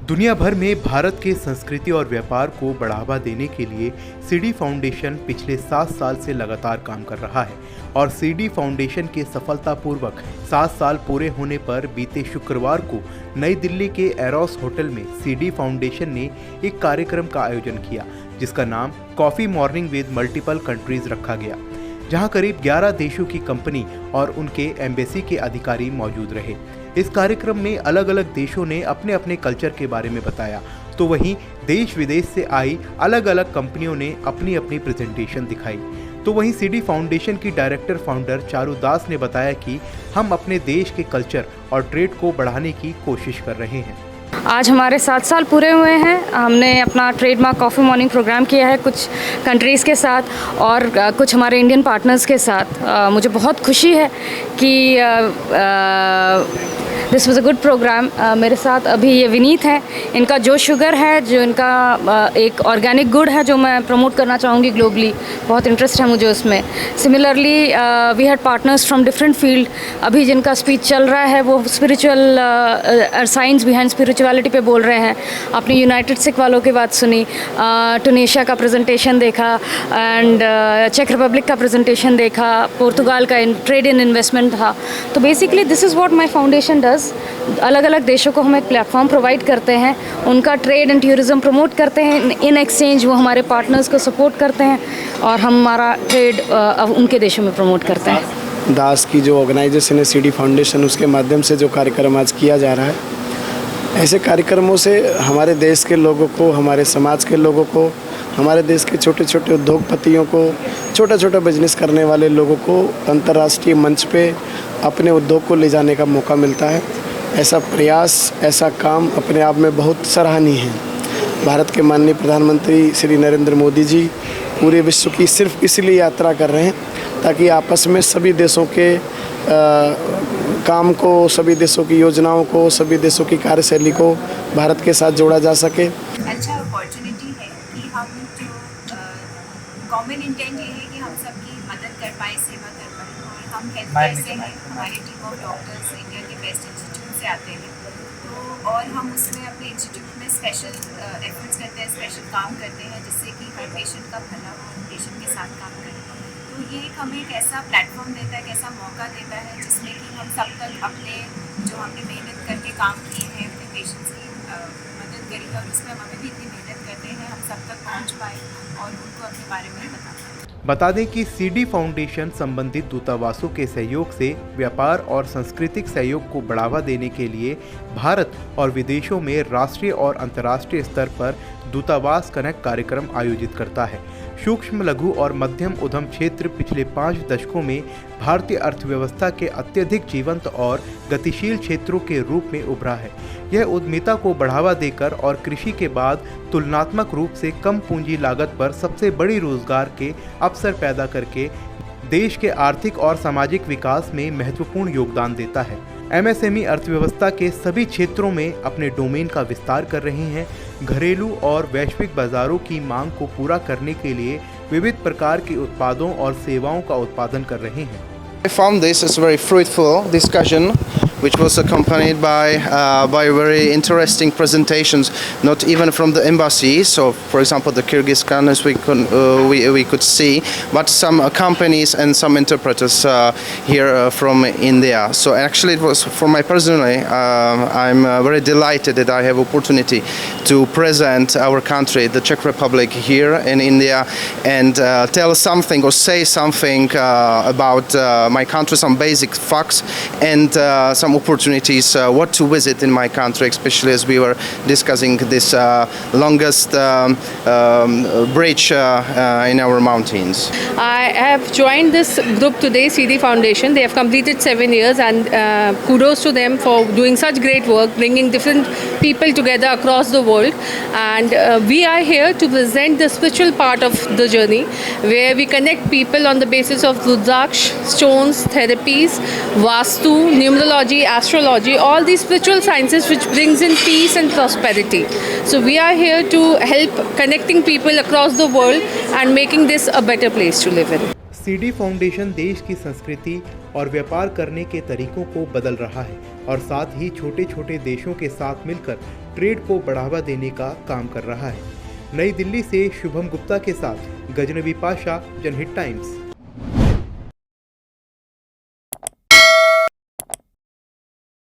दुनिया भर में भारत के संस्कृति और व्यापार को बढ़ावा देने के लिए सीडी फाउंडेशन पिछले 7 साल से लगातार काम कर रहा है और सीडी फाउंडेशन के सफलतापूर्वक 7 साल पूरे होने पर बीते शुक्रवार को नई दिल्ली के एरोस होटल में सीडी फाउंडेशन ने एक कार्यक्रम का आयोजन किया जिसका नाम coffee morning with multiple countries रखा गया, जहां करीब 11 देशों की कंपनी और उनके एम्बेसी के अधिकारी मौजूद रहे। इस कार्यक्रम में अलग अलग देशों ने अपने अपने कल्चर के बारे में बताया, तो वहीं देश विदेश से आई अलग अलग कंपनियों ने अपनी अपनी प्रेजेंटेशन दिखाई। तो वहीं सीडी फाउंडेशन की डायरेक्टर फाउंडर चारू दास ने बताया कि हम अपने देश के कल्चर और ट्रेड को बढ़ाने की कोशिश कर रहे हैं। आज हमारे 7 साल पूरे हुए हैं। हमने अपना ट्रेडमार्क कॉफ़ी मॉर्निंग प्रोग्राम किया है कुछ कंट्रीज़ के साथ और कुछ हमारे इंडियन पार्टनर्स के साथ। मुझे बहुत खुशी है कि this was a good programme. मेरे साथ अभी ये विनीत हैं, इनका जो शुगर है, जो इनका एक ऑर्गेनिक गुड है जो मैं प्रमोट करना चाहूँगी ग्लोबली, बहुत इंटरेस्ट है मुझे उसमें। Similarly we had partners from different field. अभी जिनका स्पीच चल रहा है वो स्पिरिचुअल साइंस बिहाइंड स्पिरिचुअलिटी पे बोल रहे हैं। आपने यूनाइटेड सिख वालों की बात सुनी, टूनेशिया का प्रेजेंटेशन देखा एंड चेक रिपब्लिक का प्रेजेंटेशन देखा, पुर्तगाल का ट्रेड इन इन्वेस्टमेंट था। तो basically this is what my foundation does. अलग अलग देशों को हम एक प्लेटफॉर्म प्रोवाइड करते हैं, उनका ट्रेड एंड टूरिज्म प्रमोट करते हैं, इन एक्सचेंज वो हमारे पार्टनर्स को सपोर्ट करते हैं और हमारा ट्रेड उनके देशों में प्रमोट करते हैं। दास की जो ऑर्गेनाइजेशन है सीडी फाउंडेशन, उसके माध्यम से जो कार्यक्रम आज किया जा रहा है, ऐसे कार्यक्रमों से हमारे देश के लोगों को, हमारे समाज के लोगों को, हमारे देश के छोटे छोटे उद्योगपतियों को, छोटा छोटा बिजनेस करने वाले लोगों को अंतर्राष्ट्रीय मंच पे अपने उद्योग को ले जाने का मौका मिलता है। ऐसा प्रयास, ऐसा काम अपने आप में बहुत सराहनीय है। भारत के माननीय प्रधानमंत्री श्री नरेंद्र मोदी जी पूरे विश्व की सिर्फ इसलिए यात्रा कर रहे हैं ताकि आपस में सभी देशों के काम को, सभी देशों की योजनाओं को, सभी देशों की कार्यशैली को भारत के साथ जोड़ा जा सके। अच्छा अपॉर्चुनिटी है कि हम जो कॉमन इंटेंट ये है कि हम सबकी मदद कर पाए, सेवा कर पाए। और हम हेल्थ केयर से हैं, हमारी टीम ऑफ डॉक्टर्स इंडिया के बेस्ट इंस्टीट्यूट से आते हैं, तो और हम उसमें अपने इंस्टीट्यूट में स्पेशल एफर्ट्स करते हैं, स्पेशल काम करते हैं जिससे कि हर पेशेंट का भला हो, पेशेंट के साथ काम करें। तो ये हमें एक ऐसा प्लेटफॉर्म देता है, एक ऐसा मौका देता है जिसमें कि हम सब तक अपने जो हमने मेहनत करके काम किए हैं, अपने पेशेंट्स की मदद करी और उसमें हम अभी भी इतनी मेहनत करते हैं, हम सब तक पहुंच पाए और उनको अपने बारे में बता पाए। बता दें कि सीडी फाउंडेशन संबंधित दूतावासों के सहयोग से व्यापार और सांस्कृतिक सहयोग को बढ़ावा देने के लिए भारत और विदेशों में राष्ट्रीय और अंतर्राष्ट्रीय स्तर पर दूतावास कनेक्ट कार्यक्रम आयोजित करता है। सूक्ष्म, लघु और मध्यम उद्यम क्षेत्र पिछले 5 दशकों में भारतीय अर्थव्यवस्था के अत्यधिक जीवंत और गतिशील क्षेत्रों के रूप में उभरा है। यह उद्यमिता को बढ़ावा देकर और कृषि के बाद तुलनात्मक रूप से कम पूंजी लागत पर सबसे बड़ी रोजगार के अवसर पैदा करके देश के आर्थिक और सामाजिक विकास में महत्वपूर्ण योगदान देता है। एमएसएमई अर्थव्यवस्था के सभी क्षेत्रों में अपने डोमेन का विस्तार कर रहे हैं, घरेलू और वैश्विक बाजारों की मांग को पूरा करने के लिए विविध प्रकार के उत्पादों और सेवाओं का उत्पादन कर रहे हैं। I found this as a very fruitful discussion, which was accompanied by very interesting presentations, not even from the embassy. So, for example, the Kyrgyzstan, as we could see, but some companies and some interpreters here from India. So, actually, it was for my personally. I'm very delighted that I have opportunity to present our country, the Czech Republic, here in India, and tell something or say something about my country, some basic facts and some opportunities what to visit in my country, especially as we were discussing this longest bridge in our mountains. I have joined this group today, CD Foundation. They have completed 7 years, and kudos to them for doing such great work, bringing different people together across the world. And we are here to present the spiritual part of the journey, where we connect people on the basis of Rudraksh, stones, therapies, Vastu, numerology, astrology, all these spiritual sciences which brings in peace and prosperity. So we are here to help connecting people across the world and making this a better place to live in. CD foundation देश की संस्कृति और व्यापार करने के तरीकों को बदल रहा है और साथ ही छोटे छोटे देशों के साथ मिलकर ट्रेड को बढ़ावा देने का काम कर रहा है। नई दिल्ली से शुभम गुप्ता के साथ गजनबी पाशा, जनहित टाइम्स।